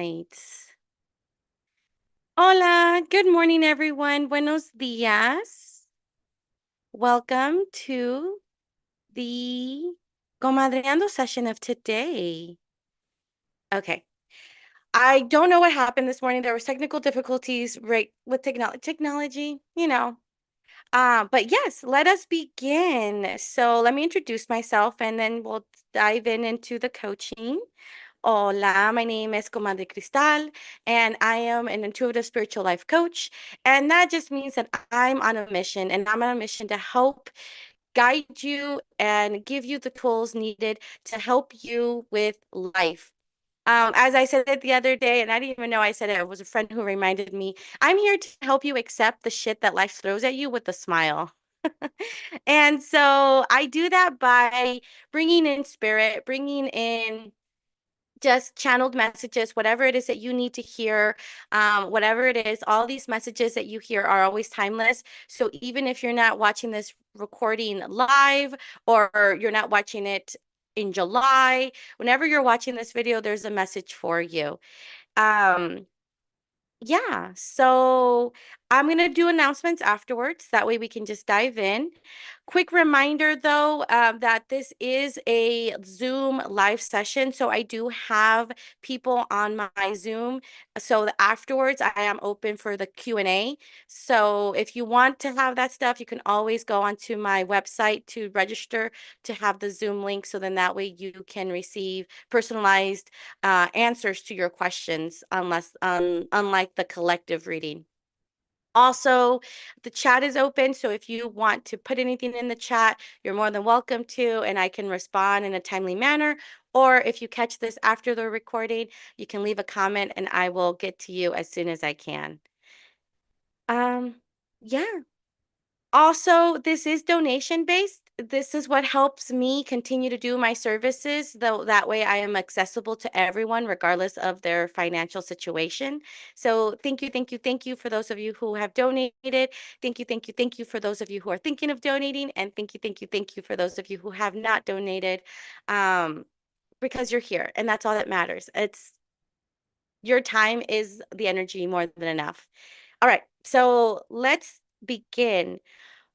Right. Hola, good morning, everyone. Buenos días. Welcome to the Comadreando session of today. Okay. I don't know what happened this morning. There was technical difficulties right with technology. But yes, let us begin. So let me introduce myself and then we'll dive into the coaching. Hola, my name is Comadre Cristal, and I am an intuitive spiritual life coach. And that just means that I'm on a mission, and I'm on a mission to help guide you and give you the tools needed to help you with life. As I said it the other day, and I didn't even know I said it, it was a friend who reminded me, I'm here to help you accept the shit that life throws at you with a smile. And so I do that by bringing in spirit, bringing in just channeled messages, whatever it is that you need to hear, whatever it is, all these messages that you hear are always timeless. So even if you're not watching this recording live or you're not watching it in July, whenever you're watching this video, there's a message for you. Um, yeah, so I'm going to do announcements afterwards. That way we can just dive in. Quick reminder, though, that this is a Zoom live session. So I do have people on my Zoom. So afterwards, I am open for the Q&A. So if you want to have that stuff, you can always go onto my website to register to have the Zoom link. So then that way you can receive personalized answers to your questions, unlike the collective reading. Also, the chat is open, so if you want to put anything in the chat, you're more than welcome to, and I can respond in a timely manner. Or if you catch this after the recording, you can leave a comment and I will get to you as soon as I can. Yeah. Also, this is donation based. This is what helps me continue to do my services, though that way I am accessible to everyone, regardless of their financial situation. So thank you, thank you, thank you for those of you who have donated. Thank you, thank you, thank you for those of you who are thinking of donating. And thank you, thank you, thank you for those of you who have not donated, um, because you're here and that's all that matters. It's your time is the energy more than enough. All right, so let's begin.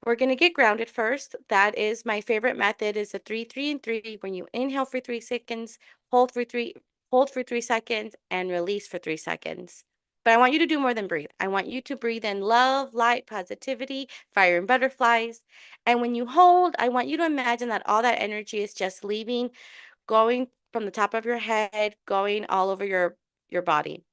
We're going to get grounded first. That is my favorite method is a 3, 3, and 3. When you inhale for 3 seconds, hold for three, hold for 3 seconds, and release for 3 seconds. But I want you to do more than breathe. I want you to breathe in love, light, positivity, fire, and butterflies. And when you hold, I want you to imagine that all that energy is just leaving, going from the top of your head, going all over your body.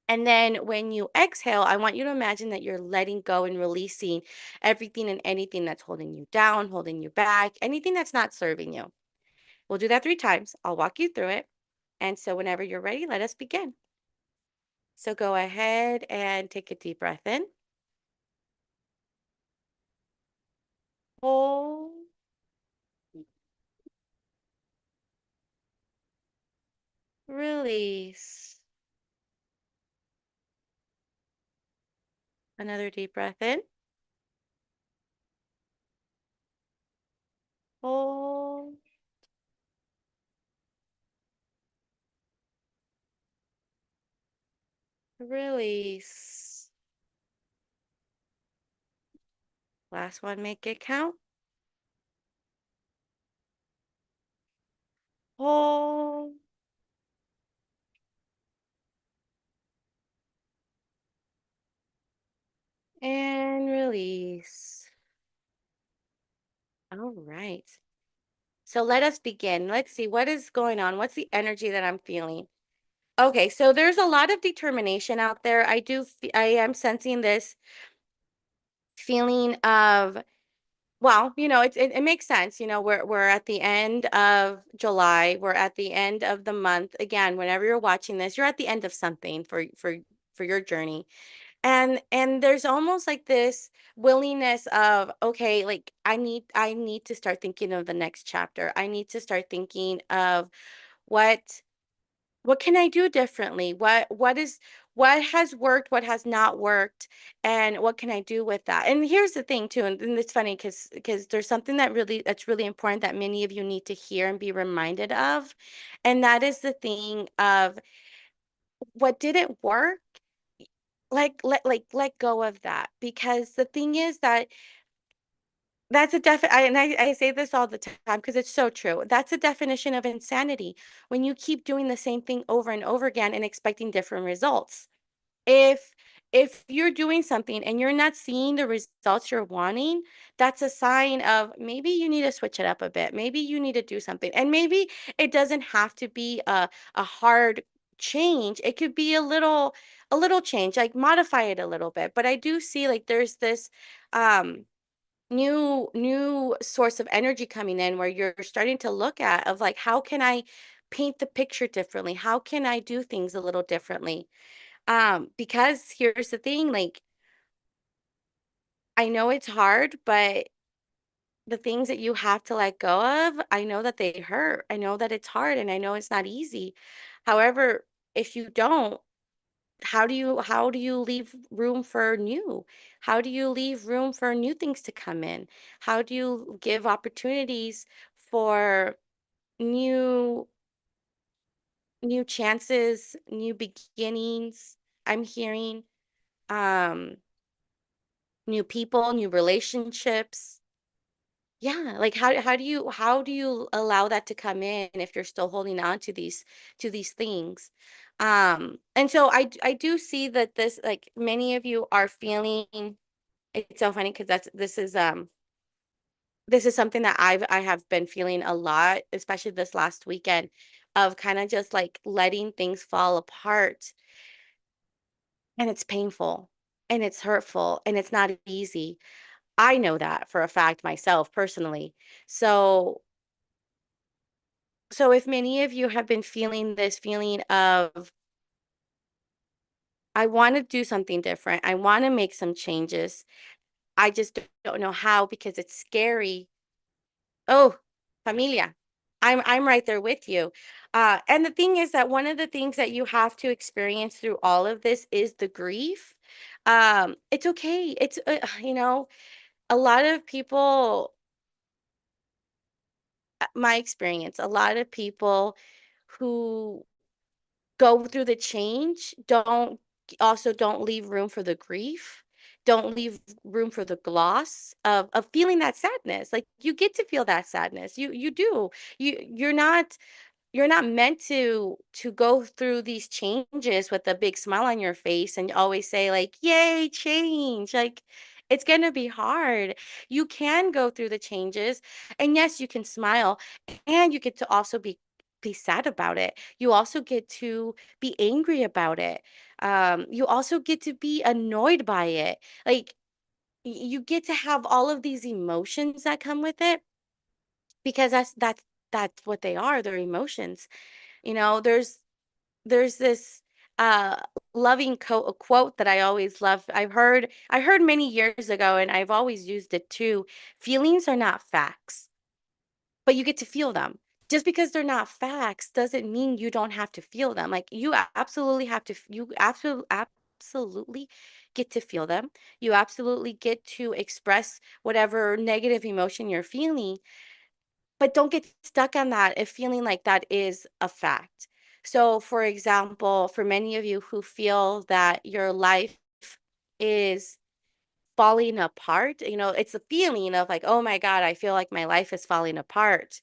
And then when you exhale, I want you to imagine that you're letting go and releasing everything and anything that's holding you down, holding you back, anything that's not serving you. We'll do that 3 times. I'll walk you through it. And so whenever you're ready, let us begin. So go ahead and take a deep breath in. Hold. Release. Another deep breath in. Hold. Release. Last one, make it count. Hold. And release. All right. So let us begin. Let's see what is going on. What's the energy that I'm feeling? Okay, so there's a lot of determination out there. I am sensing this feeling of, well, it makes sense. We're at the end of July. We're at the end of the month. Again, whenever you're watching this, you're at the end of something for your journey. And there's almost like this willingness of, okay, like I need to start thinking of the next chapter. I need to start thinking of what what can I do differently? What has worked, what has not worked, and what can I do with that? And here's the thing too, and it's funny because there's something that's really important that many of you need to hear and be reminded of, and that is the thing of what didn't work, let go of that, because the thing is that that's a and I say this all the time because it's so true. That's a definition of insanity, when you keep doing the same thing over and over again and expecting different results. If if you're doing something and you're not seeing the results you're wanting, that's a sign of maybe you need to switch it up a bit. Maybe you need to do something. And maybe it doesn't have to be a hard change. It could be a little change, like modify it a little bit. But I do see like there's this um new source of energy coming in where you're starting to look at of like, how can I paint the picture differently? How can I do things a little differently? Because here's the thing, like, I know it's hard, but the things that you have to let go of, I know that they hurt. I know that it's hard and I know it's not easy. However, if you don't, how do you leave room for new? How do you leave room for new things to come in? How do you give opportunities for new new chances, new beginnings? I'm hearing um new people, new relationships. Yeah, like how do you allow that to come in if you're still holding on to these things? And so I do see that this, like, many of you are feeling. It's so funny because this is something that I have been feeling a lot, especially this last weekend, of kind of just like letting things fall apart, and it's painful and it's hurtful and it's not easy. I know that for a fact myself personally. So if many of you have been feeling this feeling of, I want to do something different, I want to make some changes, I just don't know how because it's scary. Oh, familia. I'm right there with you. And the thing is that one of the things that you have to experience through all of this is the grief. It's okay. It's a lot of people, my experience, a lot of people who go through the change don't leave room for the grief, don't leave room for the gloss of feeling that sadness. Like, you get to feel that sadness, you do. You're not meant to go through these changes with a big smile on your face and always say like, "Yay, change." Like, it's going to be hard. You can go through the changes, and yes, you can smile, and you get to also be sad about it. You also get to be angry about it. You also get to be annoyed by it. Like, you get to have all of these emotions that come with it, because that's what they are. They're emotions. There's this uh loving quote that I always love. I heard many years ago, and I've always used it too. Feelings are not facts, but you get to feel them. Just because they're not facts doesn't mean you don't have to feel them. Like, you absolutely have to you absolutely get to feel them. You absolutely get to express whatever negative emotion you're feeling, but don't get stuck on that if feeling like that is a fact. So, for example, for many of you who feel that your life is falling apart, it's a feeling of like, oh my God, I feel like my life is falling apart.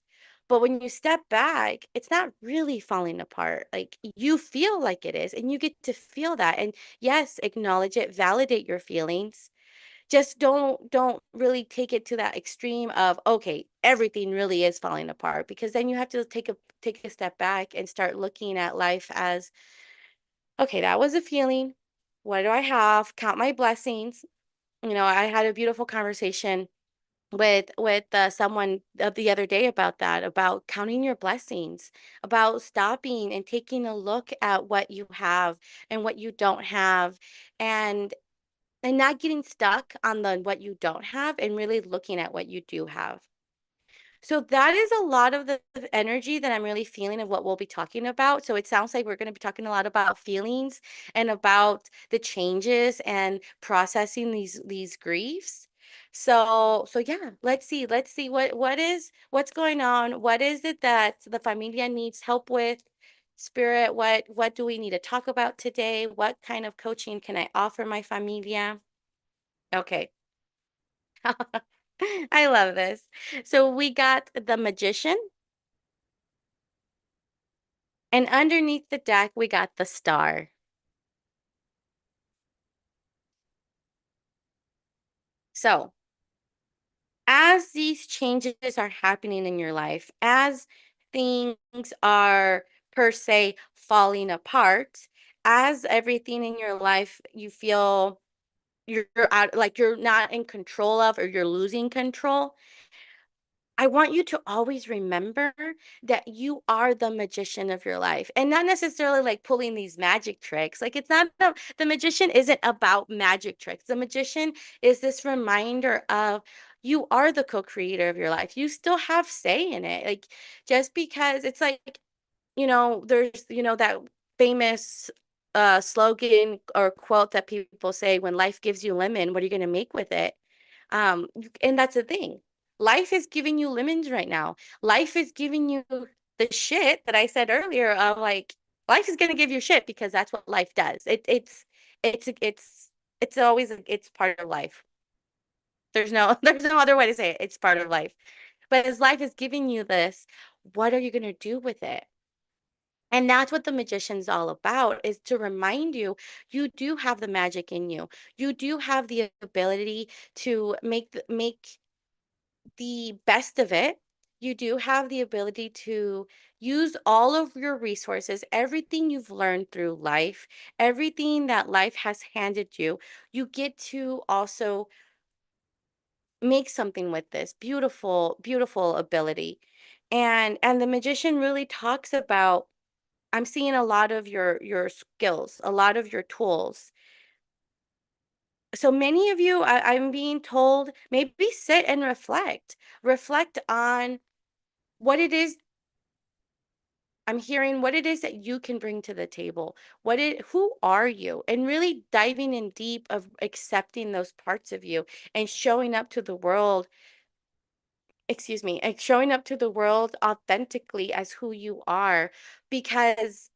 But when you step back, it's not really falling apart. Like, you feel like it is, and you get to feel that. And yes, acknowledge it, validate your feelings. Just don't really take it to that extreme of, okay, everything really is falling apart, because then you have to take a step back and start looking at life as, okay, that was a feeling. What do I have? Count my blessings. I had a beautiful conversation with someone the other day about that, about counting your blessings, about stopping and taking a look at what you have and what you don't have, and not getting stuck on the what you don't have, and really looking at what you do have. So that is a lot of the energy that I'm really feeling of what we'll be talking about. So it sounds like we're going to be talking a lot about feelings and about the changes and processing these griefs. So yeah, let's see what's going on. What is it that the familia needs help with? Spirit, what do we need to talk about today? What kind of coaching can I offer my familia? Okay. I love this. So we got the magician, and underneath the deck, we got the star. So as these changes are happening in your life, as things are per se falling apart, as everything in your life you feel you're out, like you're not in control of, or you're losing control, I want you to always remember that you are the magician of your life, and not necessarily like pulling these magic tricks. Like it's not the magician isn't about magic tricks. The magician is this reminder of you are the co-creator of your life. You still have say in it. Like just because it's like, there's, that famous slogan or quote that people say, when life gives you lemon, what are you going to make with it? And that's the thing. Life is giving you lemons right now. Life is giving you the shit that I said earlier of like, life is going to give you shit because that's what life does. It's always, it's part of life. There's no, there's no other way to say it. It's part of life. But as life is giving you this, what are you going to do with it? And that's what the magician's all about, is to remind you, you do have the magic in you. You do have the ability to make the best of it. You do have the ability to use all of your resources, everything you've learned through life, everything that life has handed you. You get to also make something with this beautiful, beautiful ability. And the magician really talks about, I'm seeing a lot of your skills, a lot of your tools. So many of you, I'm being told, maybe sit and reflect. Reflect on what it is. I'm hearing what it is that you can bring to the table. Who are you? And really diving in deep of accepting those parts of you and showing up to the world, excuse me, and showing up to the world authentically as who you are, because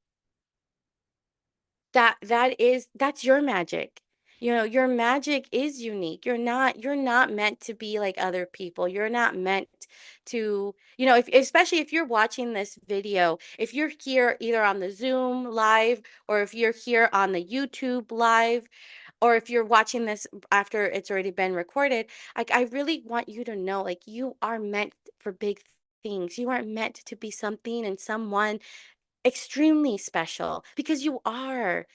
that's your magic. Your magic is unique. You're not meant to be like other people. You're not meant to, if especially if you're watching this video, if you're here either on the Zoom live, or if you're here on the YouTube live, or if you're watching this after it's already been recorded, like I really want you to know, like you are meant for big things. You aren't meant to be something and someone extremely special, because you are.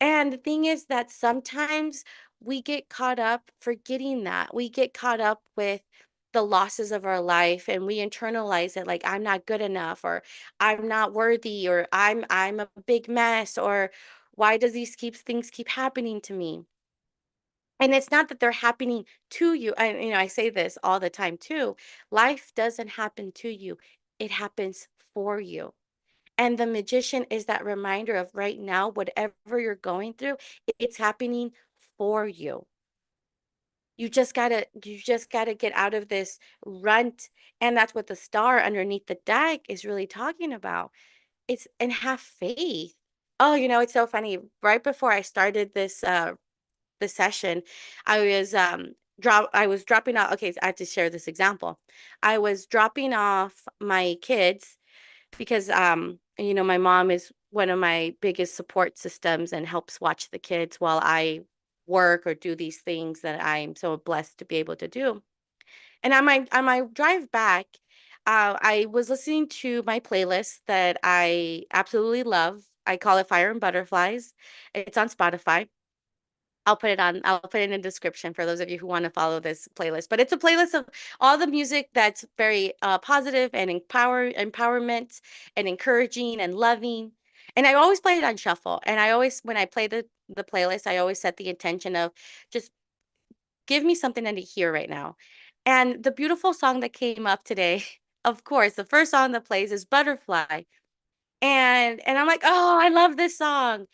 And the thing is that sometimes we get caught up forgetting that. We get caught up with the losses of our life, and we internalize it like I'm not good enough, or I'm not worthy, or I'm a big mess, or why does these things keep happening to me? And it's not that they're happening to you. I say this all the time too. Life doesn't happen to you. It happens for you. And the magician is that reminder of right now, whatever you're going through, it's happening for you. You just gotta get out of this runt. And that's what the star underneath the deck is really talking about. And have faith. Oh, it's so funny. Right before I started this session, I was dropping off. Okay, so I have to share this example. I was dropping off my kids because my mom is one of my biggest support systems and helps watch the kids while I work or do these things that I'm so blessed to be able to do. And on my drive back, I was listening to my playlist that I absolutely love. I call it Fire and Butterflies. It's on Spotify. I'll put it in the description for those of you who want to follow this playlist. But it's a playlist of all the music that's very positive and empowerment and encouraging and loving. And I always play it on shuffle. And when I play the playlist, I always set the intention of just give me something to hear right now. And the beautiful song that came up today, of course, the first song that plays is Butterfly. And I'm like, oh, I love this song.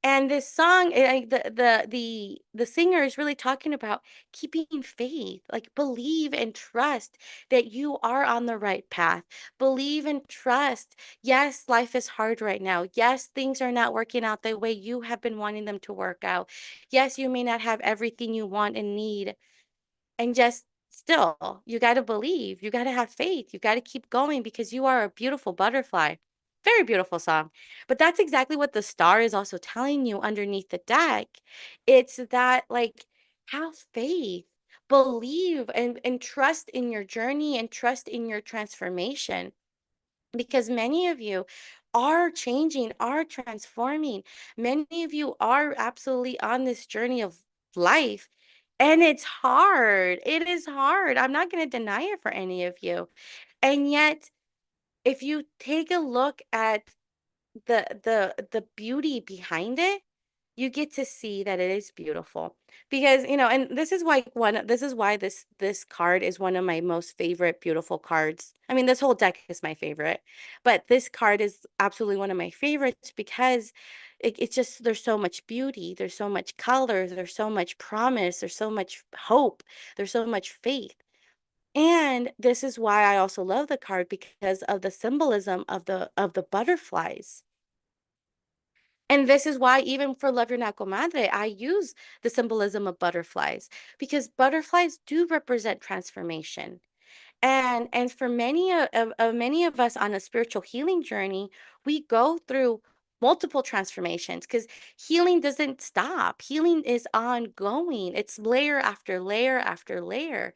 And this song, the singer is really talking about keeping faith, like believe and trust that you are on the right path. Believe and trust. Yes, life is hard right now. Yes, things are not working out the way you have been wanting them to work out. Yes, you may not have everything you want and need, and just still, you got to believe, you got to have faith, you got to keep going because you are a beautiful butterfly. Very beautiful song. But that's exactly what the star is also telling you underneath the deck. It's that, like, have faith, believe, and trust in your journey and trust in your transformation, because many of you are changing, are transforming. Many of you are absolutely on this journey of life, and it's hard. It is hard. I'm not going to deny it for any of you. And yet, if you take a look at the beauty behind it, you get to see that it is beautiful. Because, and this is why this card is one of my most favorite beautiful cards. I mean, this whole deck is my favorite, but this card is absolutely one of my favorites because it's just, there's so much beauty, there's so much color, there's so much promise, there's so much hope, there's so much faith. And this is why I also love the card, because of the symbolism of the butterflies. And this is why, even for Love Your Now Comadre, I use the symbolism of butterflies, because butterflies do represent transformation. And for many of us on a spiritual healing journey, we go through multiple transformations because healing doesn't stop. Healing is ongoing. It's layer after layer after layer.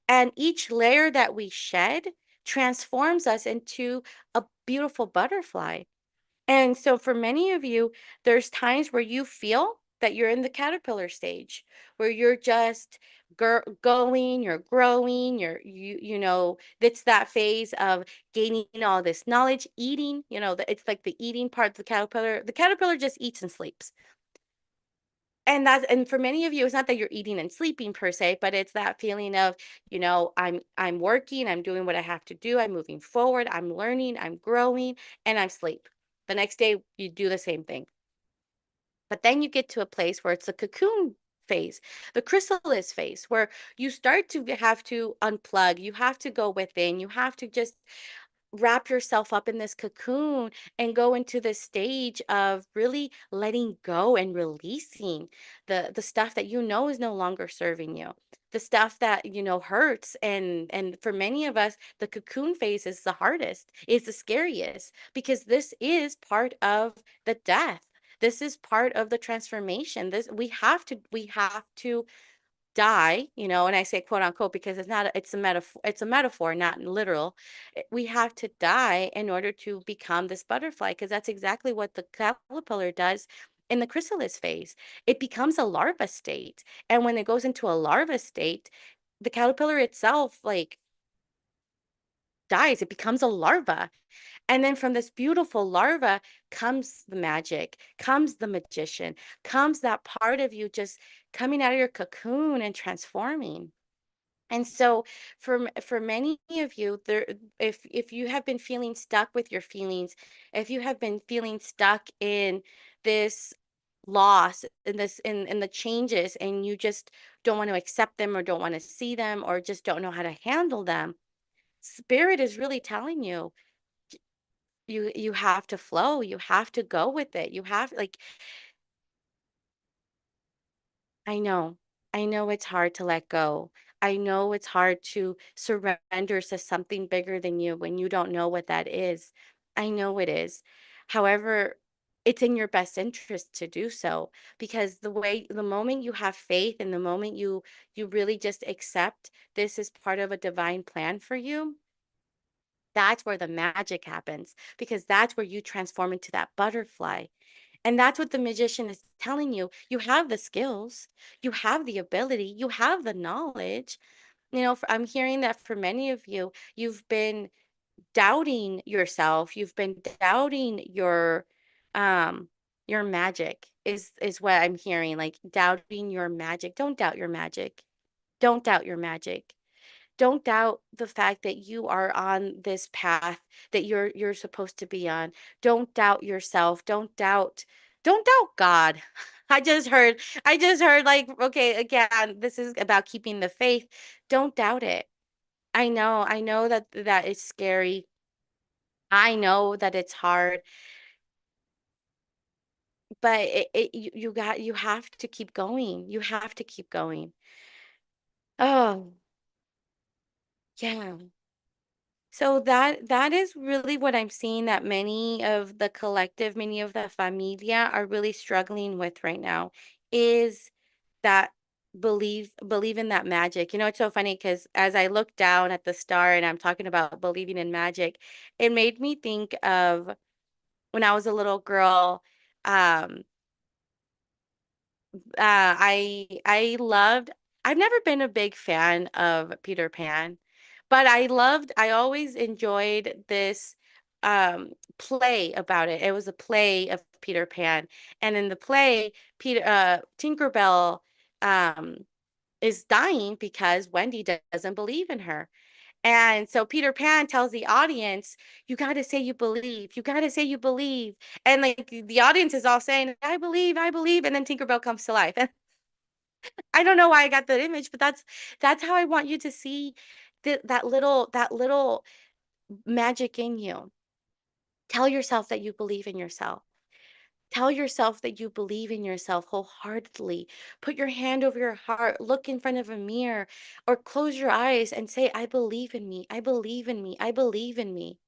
And each layer that we shed transforms us into a beautiful butterfly. And so for many of you, there's times where you feel that you're in the caterpillar stage, where you're just going, you're growing, it's that phase of gaining all this knowledge, eating, it's like the eating part of the caterpillar. The caterpillar just eats and sleeps. And for many of you, it's not that you're eating and sleeping per se, but it's that feeling of, I'm working, I'm doing what I have to do, I'm moving forward, I'm learning, I'm growing, and I'm sleep. The next day you do the same thing. But then you get to a place where it's a cocoon phase, the chrysalis phase, where you start to have to unplug, you have to go within, you have to just wrap yourself up in this cocoon and go into this stage of really letting go and releasing the stuff that is no longer serving you, the stuff that hurts. And for many of us, the cocoon phase is the hardest, is the scariest, because this is part of the death, this is part of the transformation. This we have to die, and I say quote unquote because it's not it's a metaphor, not literal. We have to die in order to become this butterfly, because that's exactly what the caterpillar does in the chrysalis phase. It becomes a larva state. And when it goes into a larva state, the caterpillar itself, like, dies. It becomes a larva. And then from this beautiful larva comes the magic, comes the magician, comes that part of you just coming out of your cocoon and transforming. And so for many of you, there, if you have been feeling stuck with your feelings, if you have been feeling stuck in this loss, in the changes, and you just don't want to accept them or don't want to see them or just don't know how to handle them, spirit is really telling you, you have to flow, you have to go with it. You have, like, I know. I know it's hard to let go. I know it's hard to surrender to something bigger than you when you don't know what that is. I know it is. However, it's in your best interest to do so, because the moment you have faith and the moment you really just accept this is part of a divine plan for you, that's where the magic happens, because that's where you transform into that butterfly. And that's what the magician is telling you. You have the skills, you have the ability, you have the knowledge. I'm hearing that for many of you, you've been doubting yourself, you've been doubting um your magic is what I'm hearing, like doubting your magic. Don't doubt your magic. Don't doubt your magic. Don't doubt the fact that you are on this path that you're supposed to be on. Don't doubt yourself. Don't doubt don't doubt God. I just heard like, okay, again, this is about keeping the faith. Don't doubt it. I know that that is scary. I know that it's hard, but you have to keep going. You have to keep going. Oh, yeah. So that is really what I'm seeing that many of the collective, many of the familia are really struggling with right now is that believe in that magic. You know, it's so funny because as I look down at the star and I'm talking about believing in magic, it made me think of when I was a little girl. Um, I loved I've never been a big fan of Peter Pan, but I always enjoyed this play about it. It was a play of Peter Pan. And in the play, Tinkerbell um is dying because Wendy doesn't believe in her. And so Peter Pan tells the audience, you got to say you believe. You got to say you believe. And like the audience is all saying, I believe, I believe. And then Tinkerbell comes to life. And I don't know why I got that image, but that's how I want you to see that little magic in you. Tell yourself that you believe in yourself. Tell yourself that you believe in yourself wholeheartedly. Put your hand over your heart, look in front of a mirror, or close your eyes and say, I believe in me. I believe in me. I believe in me.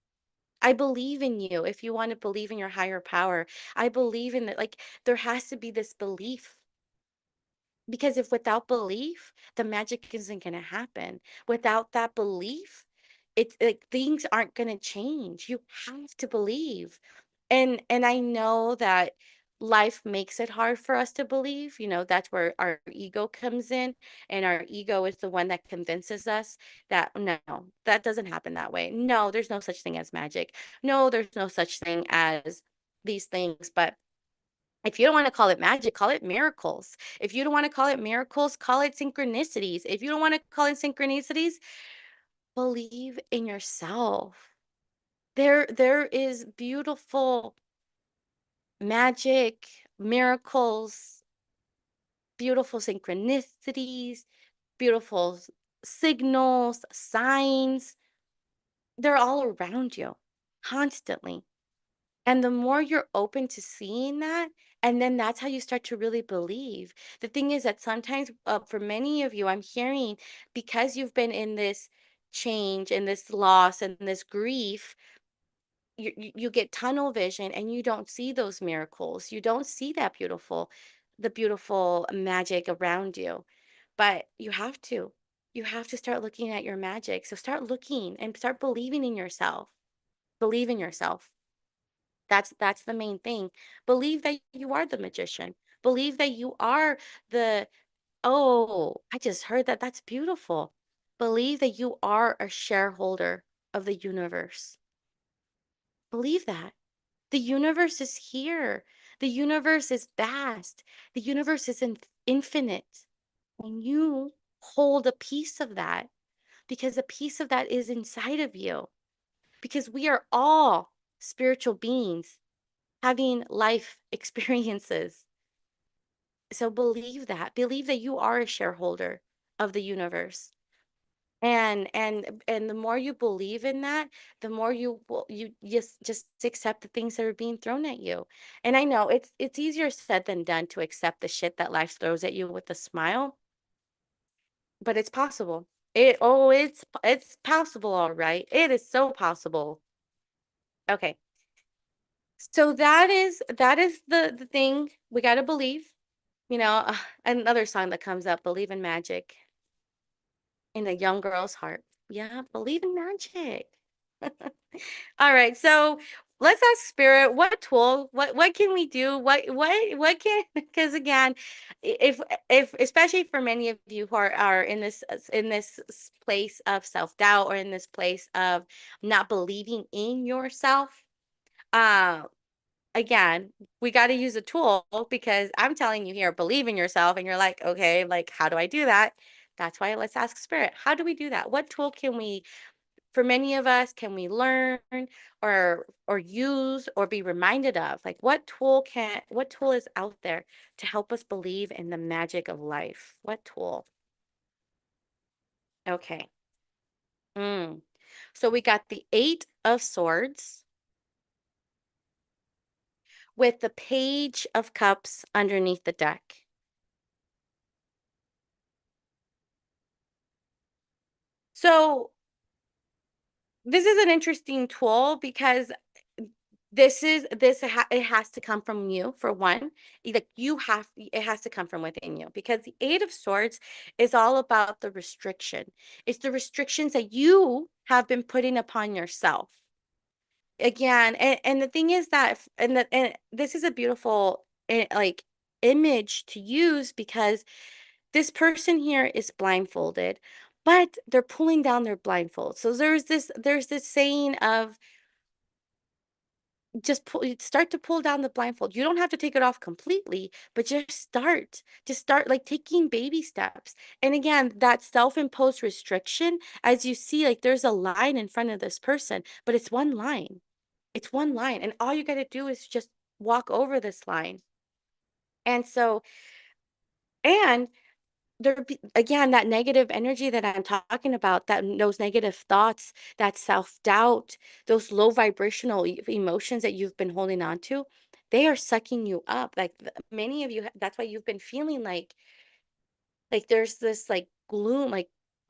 I believe in you. If you want to believe in your higher power, I believe in it. Like there has to be this belief. Because if without belief, the magic isn't going to happen. Without that belief, it's like things aren't going to change. You have to believe. And I know that life makes it hard for us to believe. You know, that's where our ego comes in, and our ego is the one that convinces us that no, that doesn't happen that way. No, there's no such thing as magic. No, there's no such thing as these things, but if you don't want to call it magic, call it miracles. If you don't want to call it miracles, call it synchronicities. If you don't want to call it synchronicities, believe in yourself. There is beautiful magic, miracles, beautiful synchronicities, beautiful signals, signs. They're all around you constantly. And the more you're open to seeing that, and then that's how you start to really believe. The thing is that sometimes, for many of you, I'm hearing because you've been in this change and this loss and this grief, you get tunnel vision and you don't see those miracles. You don't see that the beautiful magic around you. But you have to. You have to start looking at your magic. So start looking and start believing in yourself. Believe in yourself. That's the main thing. Believe that you are the magician. Believe that you are the oh, I just heard that. That's beautiful. Believe that you are a shareholder of the universe. Believe that. The universe is here. The universe is vast. The universe is infinite. And you hold a piece of that because a piece of that is inside of you. Because we are all spiritual beings having life experiences. So believe that. Believe that you are a shareholder of the universe. And the more you believe in that, the more you just accept the things that are being thrown at you. And I know it's easier said than done to accept the shit that life throws at you with a smile, but it's possible. It's possible, all right. It is so possible. Okay. So that is the thing we got to believe. You know, another song that comes up, Believe in Magic in a young girl's heart. Yeah, believe in magic. All right, so let's ask Spirit, what tool, what can we do? What can because again, if especially for many of you who are in this place of self-doubt or in this place of not believing in yourself, uh again, we got to use a tool because I'm telling you here, believe in yourself. And you're like, okay, like, how do I do that? That's why let's ask Spirit. How do we do that? What tool can we, for many of us, can we learn or use or be reminded of? Like what tool is out there to help us believe in the magic of life? What tool? Okay. Mm. So we got the 8 of Swords with the Page of Cups underneath the deck. So this is an interesting tool because it has to come from you for one. Like it has to come from within you because the 8 of Swords is all about the restriction. It's the restrictions that you have been putting upon yourself. Again, and the thing is that and this is a beautiful like image to use because this person here is blindfolded, but they're pulling down their blindfold. So there's this saying of start to pull down the blindfold. You don't have to take it off completely, but just start like taking baby steps. And again, that self-imposed restriction, as you see, like there's a line in front of this person, but it's one line. It's one line, and all you got to do is just walk over this line. And so and again, that negative energy that I'm talking about, those negative thoughts, that self-doubt, those low vibrational emotions that you've been holding on to, they are sucking you up. Like many of you, that's why you've been feeling like there's this like gloom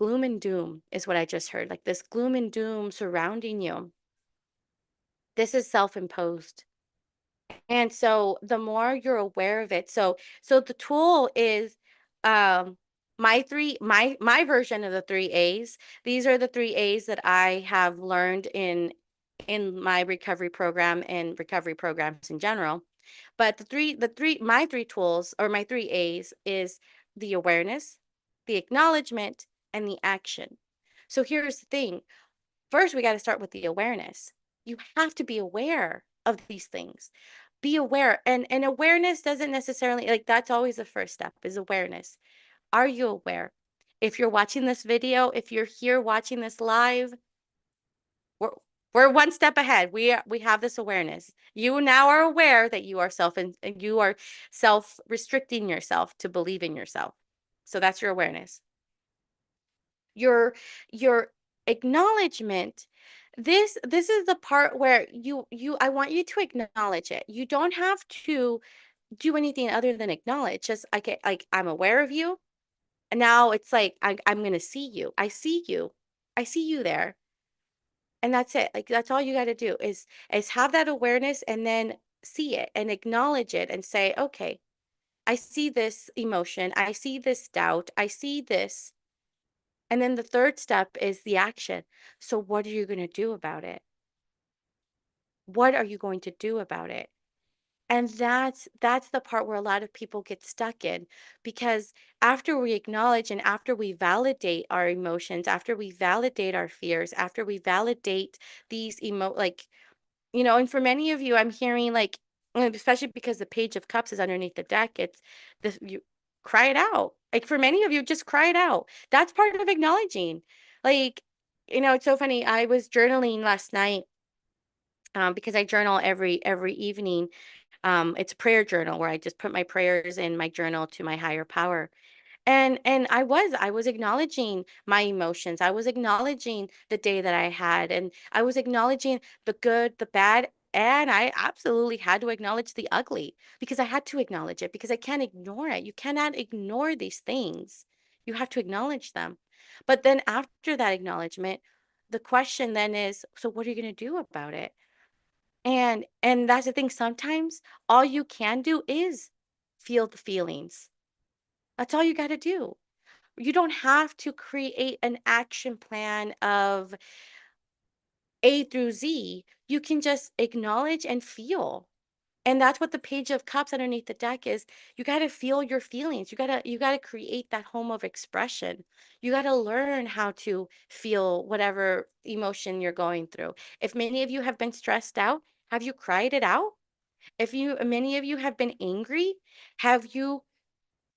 and doom is what I just heard. Like this gloom and doom surrounding you. This is self-imposed. And so the more you're aware of it, so the tool is um my version of the 3 A's. These are the 3 A's that I have learned in my recovery program and recovery programs in general. But my three tools or my 3 A's is the awareness, the acknowledgement, and the action. So here's the thing. First, we got to start with the awareness. You have to be aware of these things. Be aware. And awareness doesn't necessarily like that's always the first step is awareness. Are you aware? If you're watching this video, if you're here watching this live, we're we're one step ahead. We have this awareness. You now are aware that you are self restricting yourself to believe in yourself. So that's your awareness. Your acknowledgement, this is the part where you I want you to acknowledge it. You don't have to do anything other than acknowledge. Just like I'm aware of you, and now it's like I'm gonna see you. I see you there, and that's it. Like that's all you got to do is have that awareness and then see it and acknowledge it and say, okay, I see this emotion, I see this doubt, I see this. And then the third step is the action. So what are you going to do about it? What are you going to do about it? And that's the part where a lot of people get stuck in because after we acknowledge and after we validate our emotions, after we validate our fears, after we validate these and for many of you, I'm hearing especially because the Page of Cups is underneath the deck, it's this you cry it out. Like for many of you, just cry it out. That's part of acknowledging. Like, it's so funny. I was journaling last night, because I journal every evening. It's a prayer journal where I just put my prayers in my journal to my higher power. And I was acknowledging my emotions. I was acknowledging the day that I had, and I was acknowledging the good, the bad, and I absolutely had to acknowledge the ugly because I had to acknowledge it because I can't ignore it. You cannot ignore these things. You have to acknowledge them. But then after that acknowledgement, the question then is, so what are you going to do about it? And that's the thing. Sometimes all you can do is feel the feelings. That's all you got to do. You don't have to create an action plan of A through Z. You can just acknowledge and feel. And that's what the Page of Cups underneath the deck is. You got to feel your feelings. You got to create that home of expression. You got to learn how to feel whatever emotion you're going through. If many of you have been stressed out, have you cried it out? If many of you have been angry, have you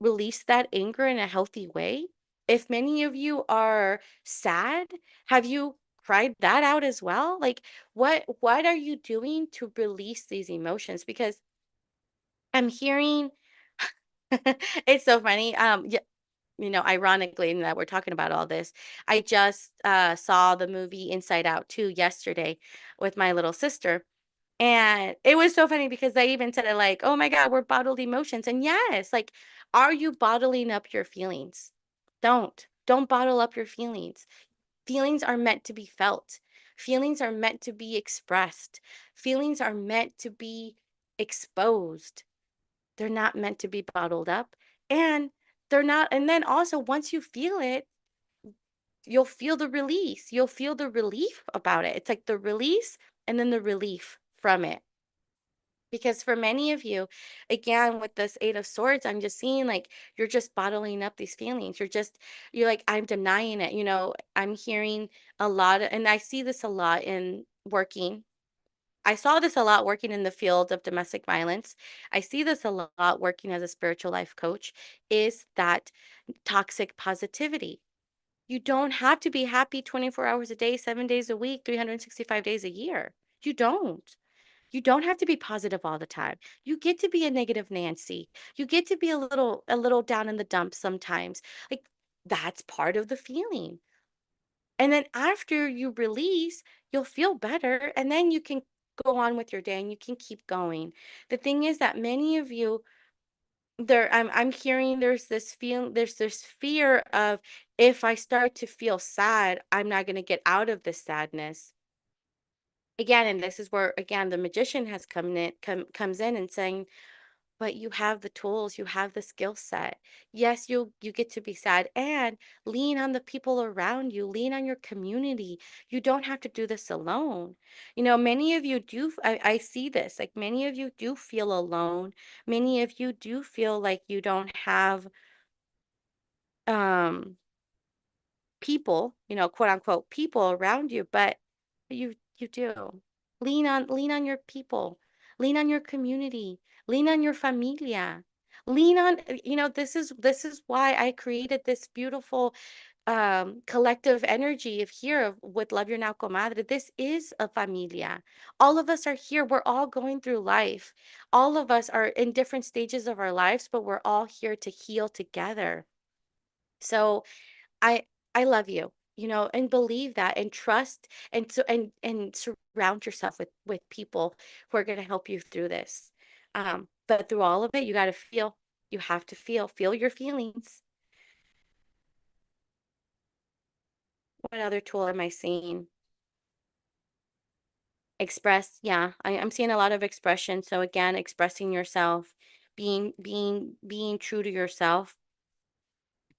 release that anger in a healthy way? If many of you are sad, have you cried that out as well? Like, what are you doing to release these emotions? Because I'm hearing it's so funny. Ironically, that we're talking about all this, I just saw the movie Inside Out 2 yesterday with my little sister. And it was so funny because they even said it like, oh my God, we're bottled emotions. And yes, like, are you bottling up your feelings? Don't bottle up your feelings. Feelings are meant to be felt. Feelings are meant to be expressed. Feelings are meant to be exposed. They're not meant to be bottled up. And they're not, and then also once you feel it, you'll feel the release. You'll feel the relief about it. It's like the release and then the relief from it. Because for many of you, again, with this Eight of Swords, I'm just seeing like you're just bottling up these feelings. You're like, I'm denying it. I'm hearing a lot, and I see this a lot in working. I saw this a lot working in the field of domestic violence. I see this a lot working as a spiritual life coach, is that toxic positivity. You don't have to be happy 24 hours a day, 7 days a week, 365 days a year. You don't. You don't have to be positive all the time. You get to be a negative Nancy. You get to be a little down in the dumps sometimes. Like, that's part of the feeling. And then after you release, you'll feel better and then you can go on with your day and you can keep going. The thing is that many of you I'm hearing there's this fear of, if I start to feel sad, I'm not going to get out of this sadness. Again, and this is where again the magician has comes in and saying, but you have the tools, you have the skill set. Yes, you get to be sad, and lean on the people around you, lean on your community. You don't have to do this alone. Many of you do, I see this, like many of you do feel alone. Many of you do feel like you don't have um people, quote unquote people around you, but you do. Lean on your people. Lean on your community. Lean on your familia. Lean on, this is why I created this beautiful collective energy of here with Love Your Now Comadre. This is a familia. All of us are here. We're all going through life. All of us are in different stages of our lives, but we're all here to heal together. So I I love you, and believe that and trust, and surround yourself with people who are going to help you through this. But through all of it, you got to feel. You have to feel your feelings. What other tool am I seeing? Express. Yeah, I'm seeing a lot of expression. So again, expressing yourself, being true to yourself.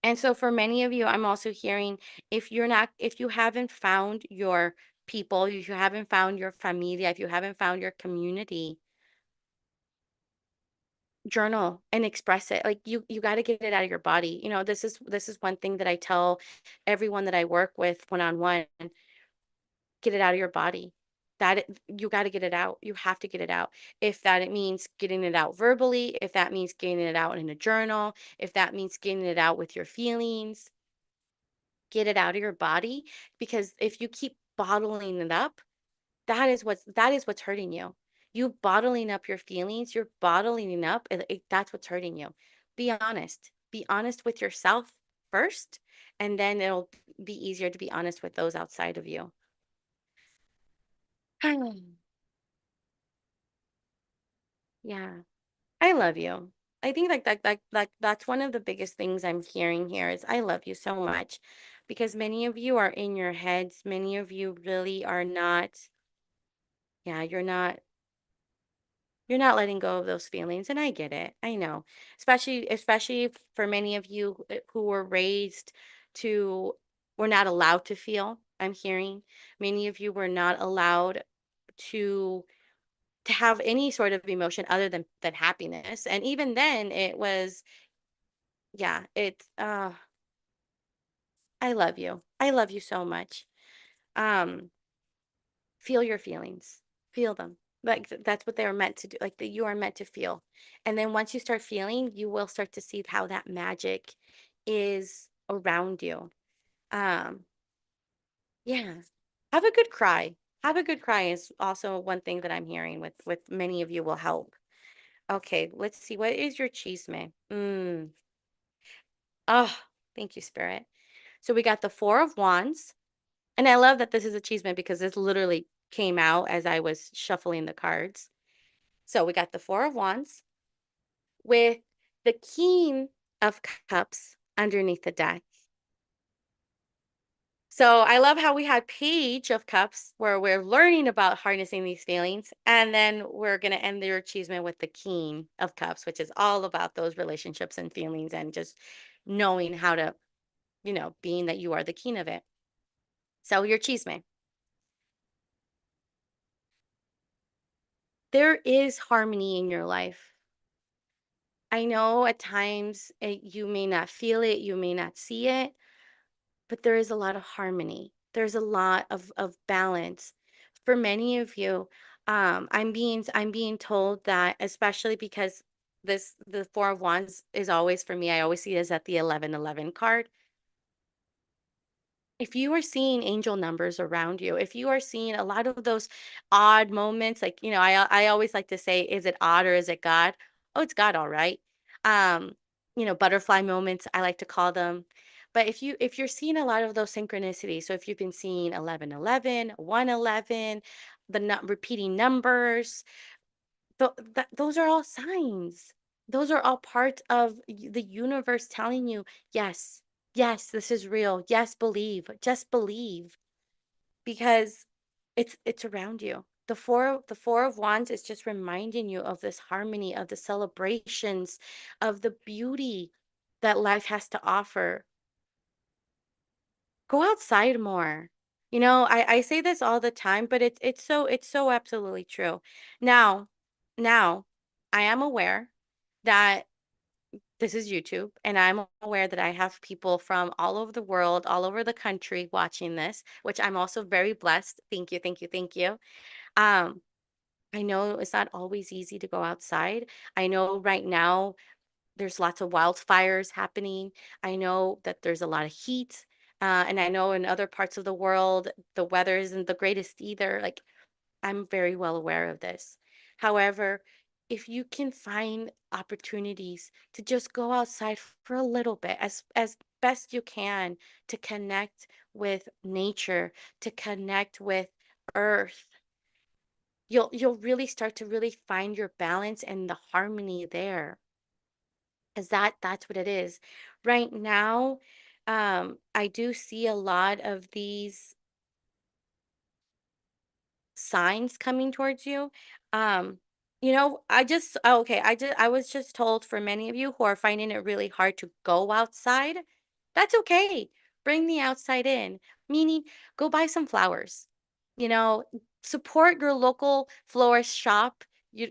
And so for many of you, I'm also hearing, if you haven't found your people, if you haven't found your familia, if you haven't found your community, journal and express it. Like, you got to get it out of your body. This is one thing that I tell everyone that I work with one on one: get it out of your body. You got to get it out. You have to get it out. If that it means getting it out verbally, if that means getting it out in a journal, if that means getting it out with your feelings, get it out of your body, because if you keep bottling it up, that is what's hurting you. You bottling up your feelings, you're bottling it up, that's what's hurting you. Be honest. Be honest with yourself first, and then it'll be easier to be honest with those outside of you. Yeah. I love you. I think that's one of the biggest things I'm hearing here is I love you so much, because many of you are in your heads. Many of you really are not. Yeah, you're not letting go of those feelings, and I get it. I know. Especially for many of you who were raised to were not allowed to feel. I'm hearing many of you were not allowed to have any sort of emotion other than happiness. And even then it was, yeah, it's I love you. I love you so much. Um Feel your feelings. Feel them. Like, that's what they are meant to do. Like, that you are meant to feel. And then once you start feeling, you will start to see how that magic is around you. Um, yeah. Have a good cry. Have a good cry is also one thing that I'm hearing with many of you will help. Okay, let's see. What is your chisme? Oh, thank you, Spirit. So we got the Four of Wands. And I love that this is a chisme because this literally came out as I was shuffling the cards. So we got the Four of Wands with the King of Cups underneath the deck. So I love how we had Page of Cups where we're learning about harnessing these feelings. And then we're going to end the achievement with the King of Cups, which is all about those relationships and feelings and just knowing how to, being that you are the king of it. So your chisme. There is harmony in your life. I know at times you may not feel it, you may not see it, but there is a lot of harmony. There's a lot of balance. For many of you, I'm being told that, especially because the Four of Wands is always for me. I always see it as at the 1111 card. If you are seeing angel numbers around you, if you are seeing a lot of those odd moments, like, I always like to say, is it odd or is it God? Oh, it's God, all right. Um, butterfly moments, I like to call them. But if you're seeing a lot of those synchronicities, so if you've been seeing 1111, 111, repeating numbers, those are all signs. Those are all part of the universe telling you, yes, yes, this is real. Yes, believe. Just believe because it's around you. The four of wands is just reminding you of this harmony, of the celebrations, of the beauty that life has to offer. Go outside more. I say this all the time, but it's so absolutely true. Now, I am aware that this is YouTube, and I'm aware that I have people from all over the world, all over the country watching this, which I'm also very blessed. Thank you, thank you, thank you. Um, I know it's not always easy to go outside. I know right now there's lots of wildfires happening. I know that there's a lot of heat. And I know in other parts of the world, the weather isn't the greatest either. Like, I'm very well aware of this. However, if you can find opportunities to just go outside for a little bit, as best you can, to connect with nature, to connect with earth, you'll really start to really find your balance and the harmony there. Because that's what it is. Right now, I do see a lot of these signs coming towards you. I was just told for many of you who are finding it really hard to go outside, that's okay. Bring the outside in, meaning go buy some flowers. You know, support your local florist shop. You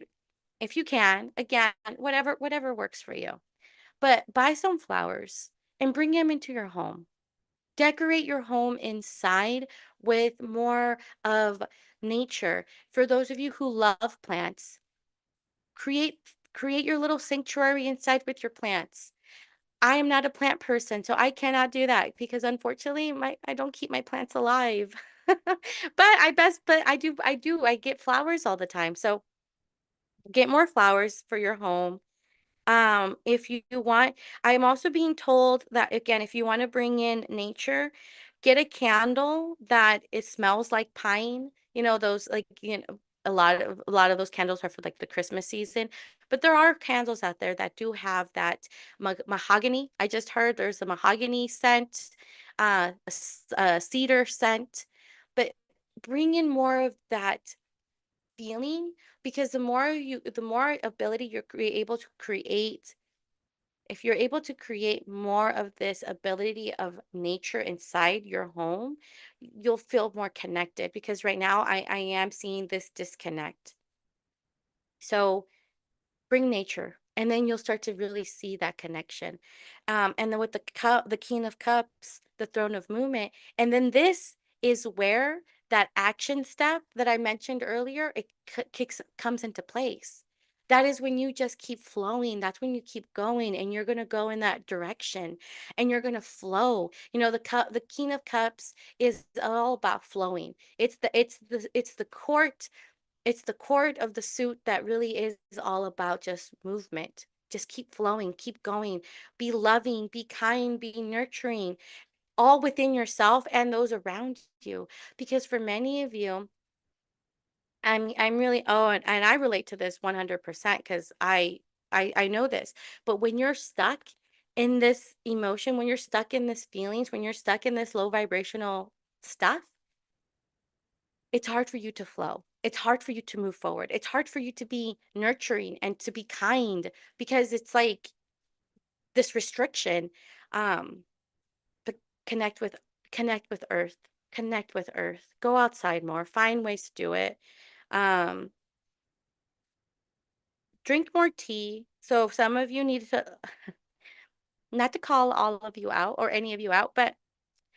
if you can, again, whatever works for you. But buy some flowers and bring them into your home. Decorate your home inside with more of nature. For those of you who love plants, create create your little sanctuary inside with your plants. I am not a plant person, so I cannot do that because unfortunately I don't keep my plants alive. But I get flowers all the time. So get more flowers for your home. If you want, I'm also being told that again, if you want to bring in nature, get a candle that it smells like pine. Those like a lot of those candles are for like the Christmas season, but there are candles out there that do have that mahogany. I just heard there's a mahogany scent, a cedar scent, but bring in more of that feeling because the more ability able to create, if you're able to create more of this ability of nature inside your home, you'll feel more connected because right now I am seeing this disconnect. So bring nature and then you'll start to really see that connection. And then with the king of cups, the throne of movement, and then this is where that action step that I mentioned earlier, it comes into place That is when you just keep flowing. That's when you keep going and you're going to go in that direction and you're going to flow. The King of Cups is all about flowing. It's the court of the suit that really is all about just movement. Just keep flowing, keep going. Be loving, be kind, be nurturing, all within yourself and those around you. Because for many of you, I'm really, oh, and I relate to this 100% because I know this. But when you're stuck in this emotion, when you're stuck in this feelings, when you're stuck in this low vibrational stuff, it's hard for you to flow. It's hard for you to move forward. It's hard for you to be nurturing and to be kind because it's like this restriction. Um, but connect with connect with earth. Connect with earth. Go outside more. Find ways to do it. Um, Drink more tea. So some of you need to, not to call all of you out or any of you out, but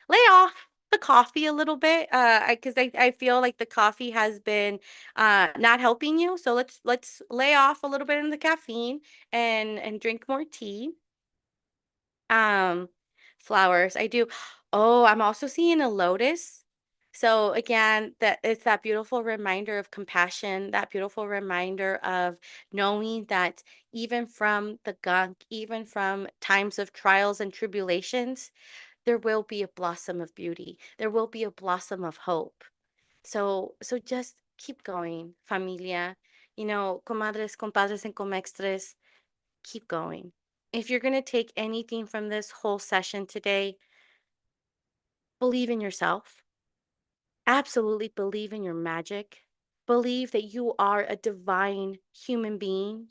lay off the coffee a little bit. Because I feel like the coffee has been not helping you. So let's lay off a little bit in the caffeine and drink more tea. Um, Flowers, I do. Oh, I'm also seeing a lotus. So again, that it's that beautiful reminder of compassion, that beautiful reminder of knowing that even from the gunk, even from times of trials and tribulations, there will be a blossom of beauty. There will be a blossom of hope. So just keep going, familia. Comadres, compadres, and comextres, keep going. If you're going to take anything from this whole session today, believe in yourself. Absolutely believe in your magic. Believe that you are a divine human being.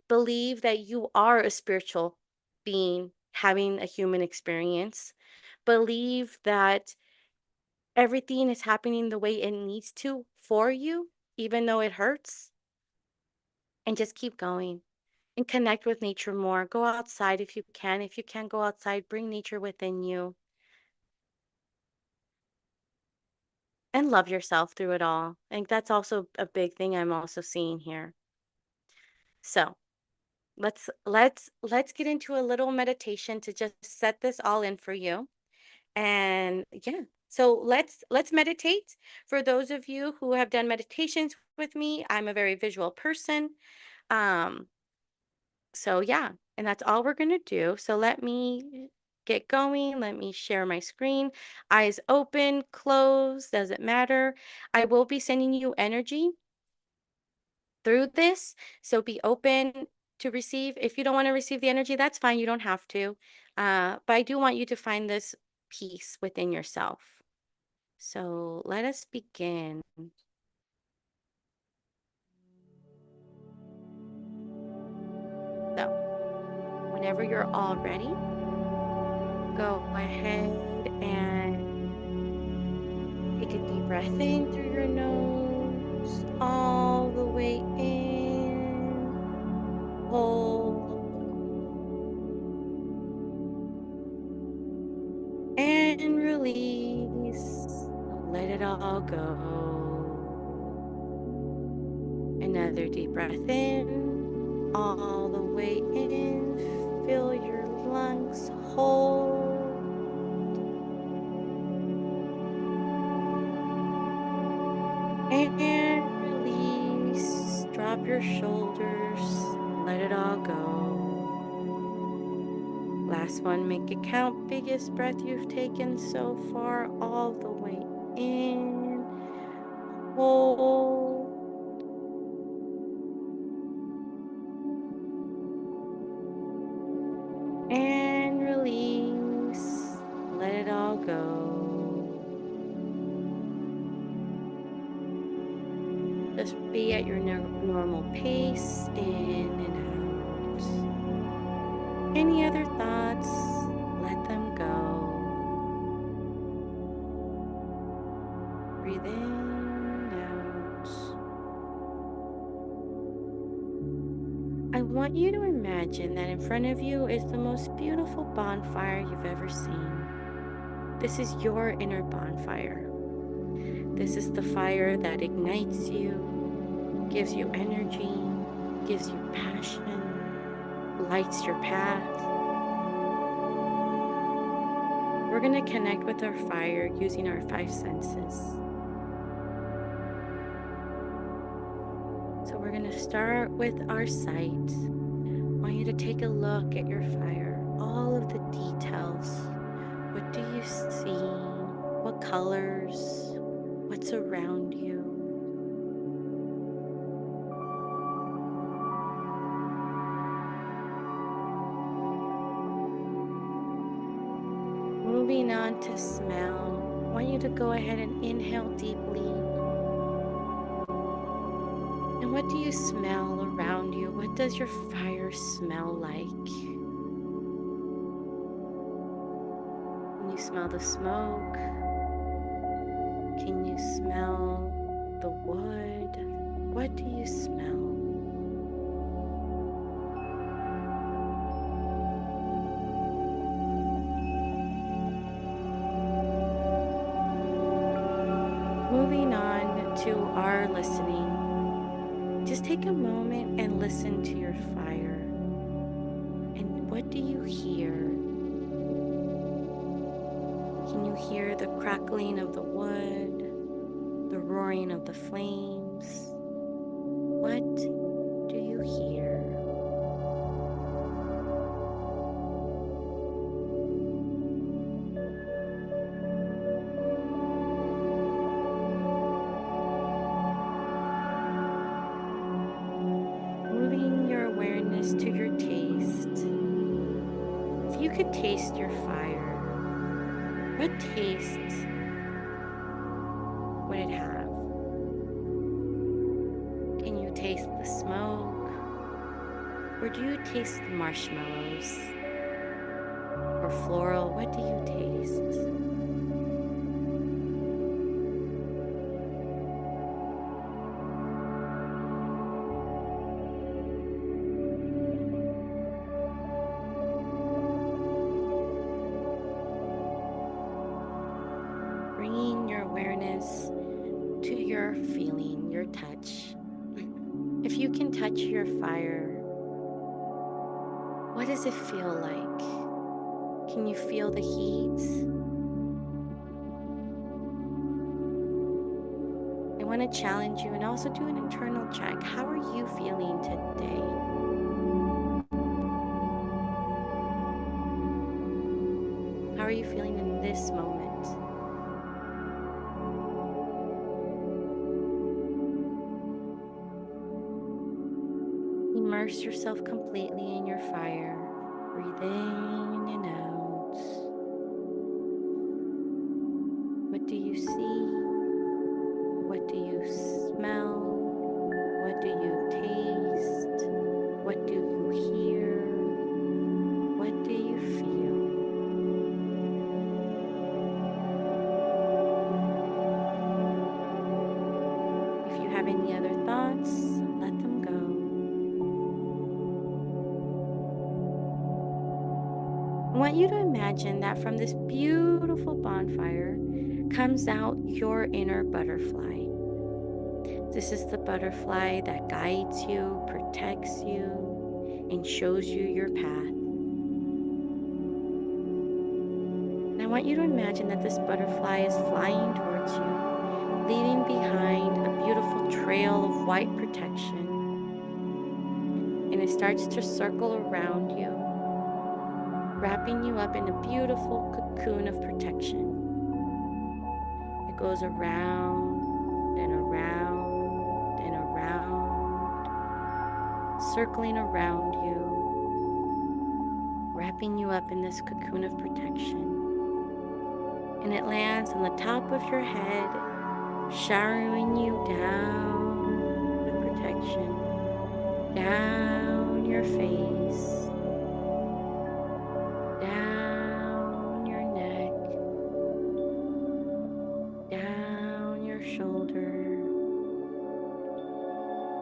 Believe that you are a spiritual being having a human experience. Believe that everything is happening the way it needs to for you, even though it hurts. And just keep going and connect with nature more. Go outside if you can. If you can't go outside, bring nature within you. And love yourself through it all. And that's also a big thing I'm also seeing here. So let's get into a little meditation to just set this all in for you. And yeah, so let's meditate. For those of you who have done meditations with me, I'm a very visual person. Um, so yeah, and that's all we're gonna do. So let me get going. Let me share my screen. Eyes open, closed, doesn't matter. I will be sending you energy through this. So be open to receive. If you don't want to receive the energy, that's fine. You don't have to. But I do want you to find this peace within yourself. So let us begin. So whenever you're all ready, go ahead and take a deep breath in through your nose, all the way in. Hold and release. Let it all go. Another deep breath in, all the way in. Fill your lungs whole. And release. Drop your shoulders. Let it all go. Last one, make it count. Biggest breath you've taken so far, all the way in. Hold. And release. Let it all go. Just be at your normal pace, in and out. Any other thoughts? Let them go. Breathe in, out. I want you to imagine that in front of you is the most beautiful bonfire you've ever seen. This is your inner bonfire. This is the fire that ignites you, gives you energy, gives you passion, lights your path. We're going to connect with our fire using our 5 senses. So we're going to start with our sight. I want you to take a look at your fire, all of the details. What do you see? What colors? What's around you? Moving on to smell. I want you to go ahead and inhale deeply. And what do you smell around you? What does your fire smell like? Can you smell the smoke? Can you smell the wood? What do you smell? Moving on to our listening. Just take a moment and listen to your fire. And what do you hear? Can you hear the crackling of the wood, the roaring of the flames? What do you hear? Moving your awareness to your taste. If you could taste your fire, what taste would it have? Can you taste the smoke? Or do you taste the marshmallows? Or floral? What do you taste? Bringing your awareness to your feeling, your touch. If you can touch your fire, what does it feel like? Can you feel the heat? I want to challenge you and also do an internal check. How are you feeling today? How are you feeling in this moment? Immerse yourself completely in your fire. Breathe in and out. What do you see? What do you smell? What do you taste? What do you hear? What do you feel? If you have any other thoughts, let them go. I want you to imagine that from this beautiful bonfire comes out your inner butterfly. This is the butterfly that guides you, protects you, and shows you your path. And I want you to imagine that this butterfly is flying towards you, leaving behind a beautiful trail of white protection. And it starts to circle around you, wrapping you up in a beautiful cocoon of protection. It goes around and around and around, circling around you, wrapping you up in this cocoon of protection. And it lands on the top of your head, showering you down with protection, down your face, down your neck, down your shoulder,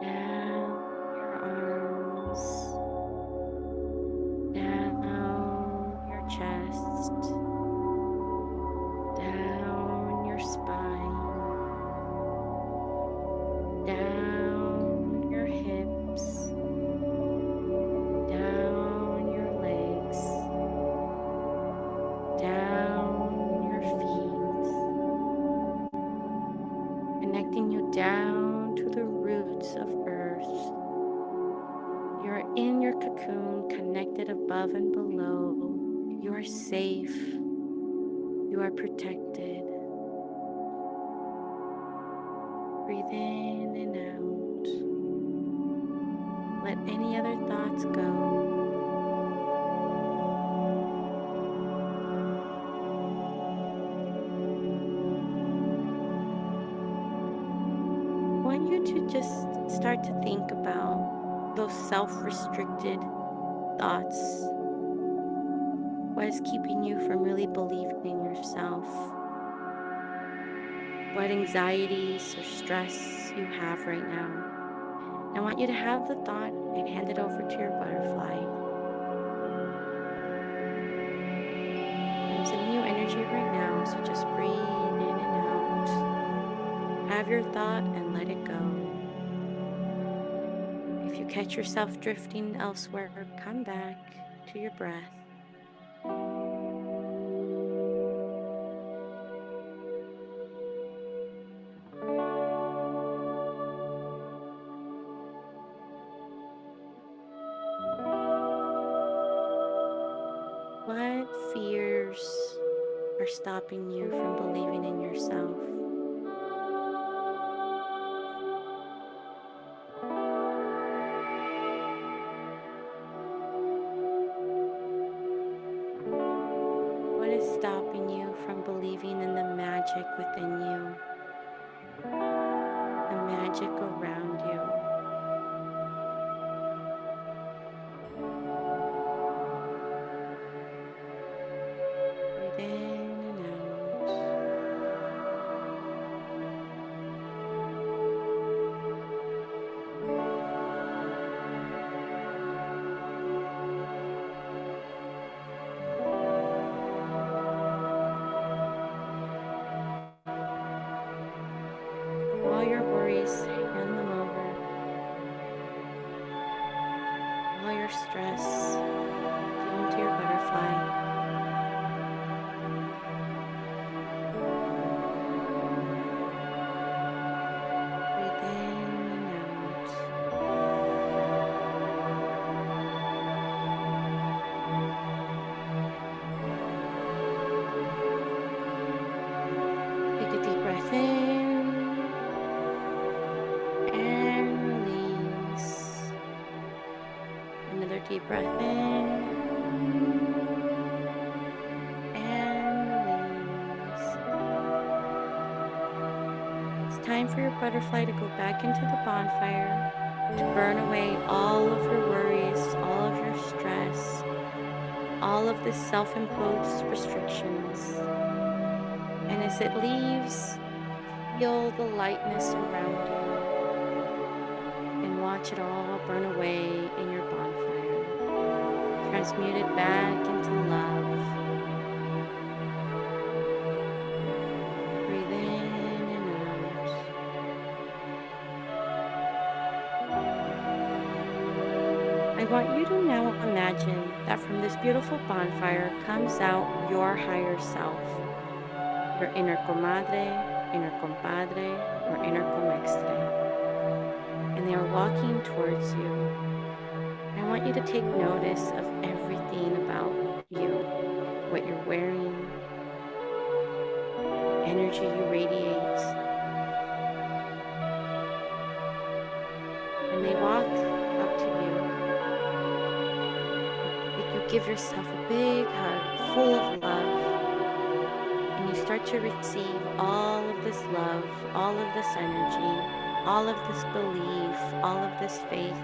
down your arms, down your chest, down your spine, down your hips, safe. You are protected. Breathe in and out. Let any other thoughts go. I want you to just start to think about those self-restricted thoughts. What is keeping you from really believing in yourself? What anxieties or stress you have right now? I want you to have the thought and hand it over to your butterfly. I'm sending you energy right now, so just breathe in and out. Have your thought and let it go. If you catch yourself drifting elsewhere, come back to your breath. What fears are stopping you from believing in yourself? What is stopping you from believing in the magic within you, the magic around you? Breathe in and out. All your worries, hand them over. All your stress, give them to your butterfly. Breathe in and out. Take a deep breath in and release. Another deep breath in and release. It's time for your butterfly to go back into the bonfire to burn away all of your worries, all of your stress, all of the self-imposed restrictions. And as it leaves, feel the lightness around you and watch it all burn away in your bonfire, transmuted back into love. Breathe in and out. I want you to now imagine that from this beautiful bonfire comes out your higher self, your inner comadre, inner compadre, or inner comextre. And they are walking towards you. I want you to take notice of everything about you, what you're wearing, the energy you radiate. And they walk up to you. You give yourself a big hug full of love. And you start to receive all of this love, all of this energy, all of this belief, all of this faith.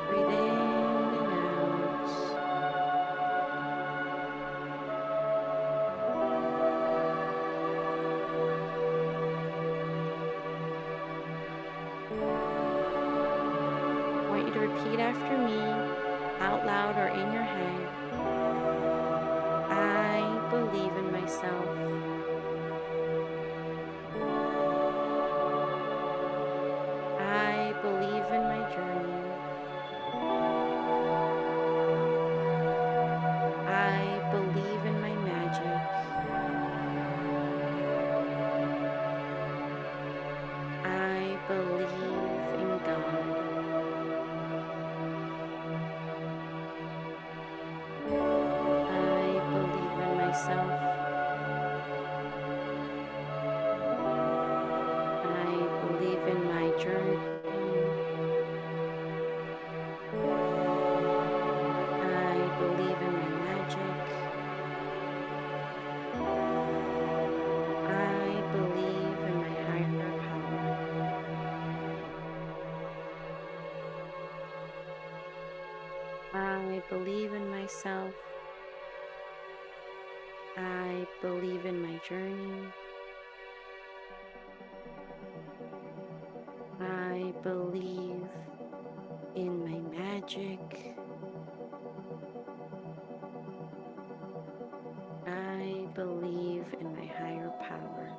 Breathe in and out. I want you to repeat after me, out loud or in your head. I believe in myself. I believe in my journey. I believe in my magic. I believe I believe in myself. I believe in my journey. I believe in my magic. I believe in my higher power.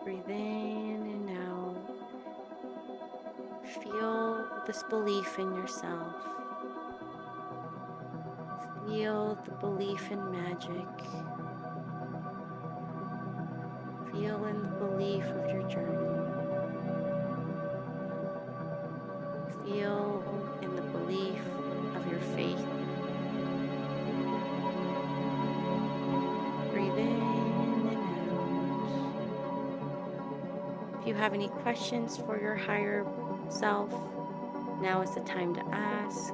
Breathe in and out. Feel this belief in yourself. Feel the belief in magic. Feel in the belief of your journey. Feel in the belief of your faith. Breathe in and out. If you have any questions for your higher self, now is the time to ask.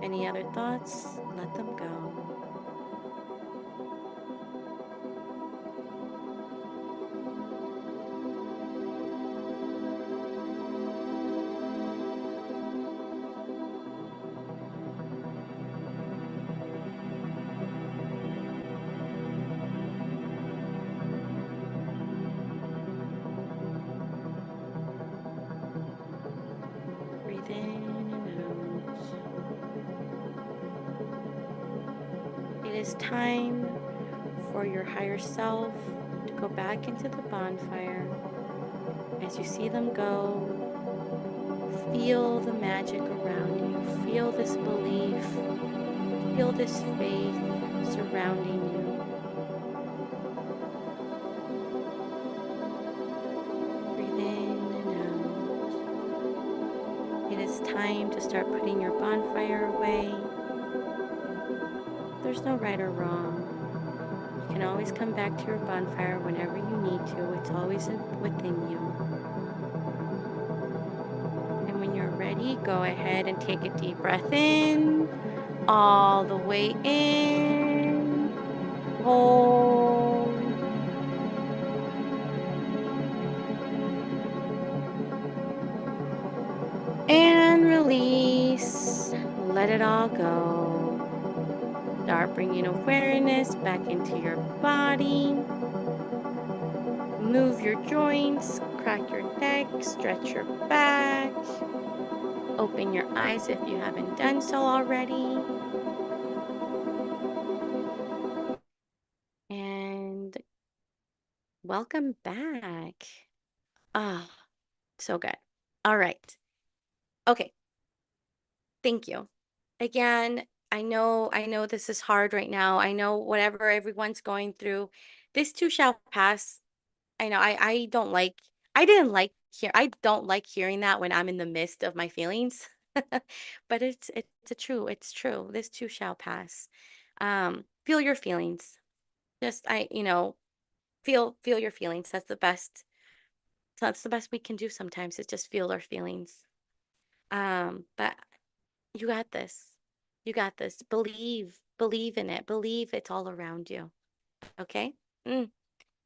Any other thoughts? Let them go. Breathe in and out. It is time for your higher self to go back into the bonfire. As you see them go, feel the magic around you. Feel this belief. Feel this faith surrounding you. Breathe in and out. It is time to start putting your bonfire away. There's no right or wrong. You can always come back to your bonfire whenever you need to. It's always within you. And when you're ready, go ahead and take a deep breath in, all the way in. Hold. And release. Let it all go. Start bringing awareness back into your body. Move your joints, crack your neck, stretch your back. Open your eyes if you haven't done so already. And welcome back. Ah, so good. All right. Okay. Thank you. Again, I know this is hard right now. I know whatever everyone's going through, this too shall pass. I know I don't like I don't like hearing that when I'm in the midst of my feelings. But it's true. This too shall pass. Feel your feelings. Just feel your feelings. That's the best we can do sometimes is just feel our feelings. But you got this. You got this. Believe in it. Believe it's all around you. Okay? Mm.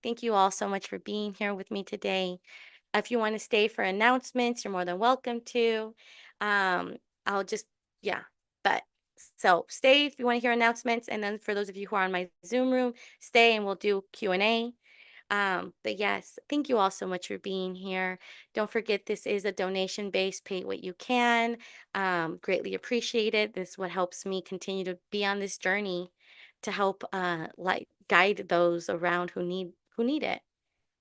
Thank you all so much for being here with me today. If you want to stay for announcements, you're more than welcome to. Um, I'll just, yeah. But so stay if you want to hear announcements. And then for those of you who are on my Zoom room, stay and we'll do Q&A. But yes, thank you all so much for being here. Don't forget, this is a donation based, pay what you can. Greatly appreciated. This is what helps me continue to be on this journey to help like guide those around who need it.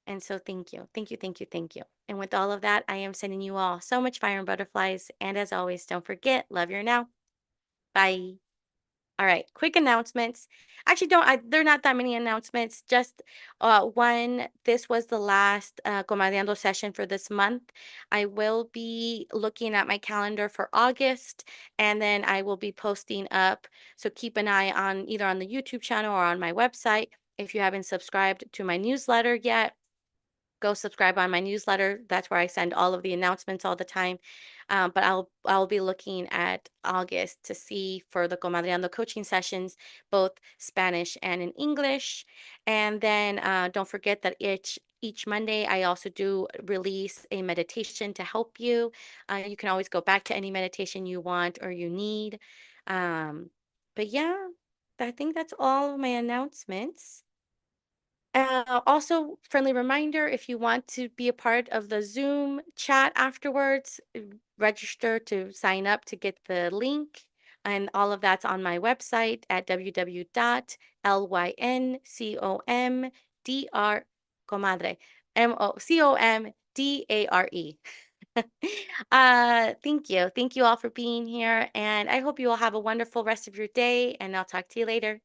And so thank you. Thank you, thank you, thank you. And with all of that, I am sending you all so much fire and butterflies. And as always, don't forget, love your now. Bye. All right, quick announcements. Actually, there are not that many announcements. Just one, this was the last Comadreando session for this month. I will be looking at my calendar for August, and then I will be posting up. So keep an eye on either on the YouTube channel or on my website. If you haven't subscribed to my newsletter yet, go subscribe on my newsletter. That's where I send all of the announcements all the time. But I'll be looking at August to see for the Comadreando coaching sessions, both Spanish and in English. And then don't forget that Each Monday, I also do release a meditation to help you. You can always go back to any meditation you want or you need. Um, but yeah, I think that's all of my announcements. Also, friendly reminder, if you want to be a part of the Zoom chat afterwards, register to sign up to get the link. And all of that's on my website at www.lyncomdr comadre Comdare. Thank you. Thank you all for being here. And I hope you all have a wonderful rest of your day. And I'll talk to you later.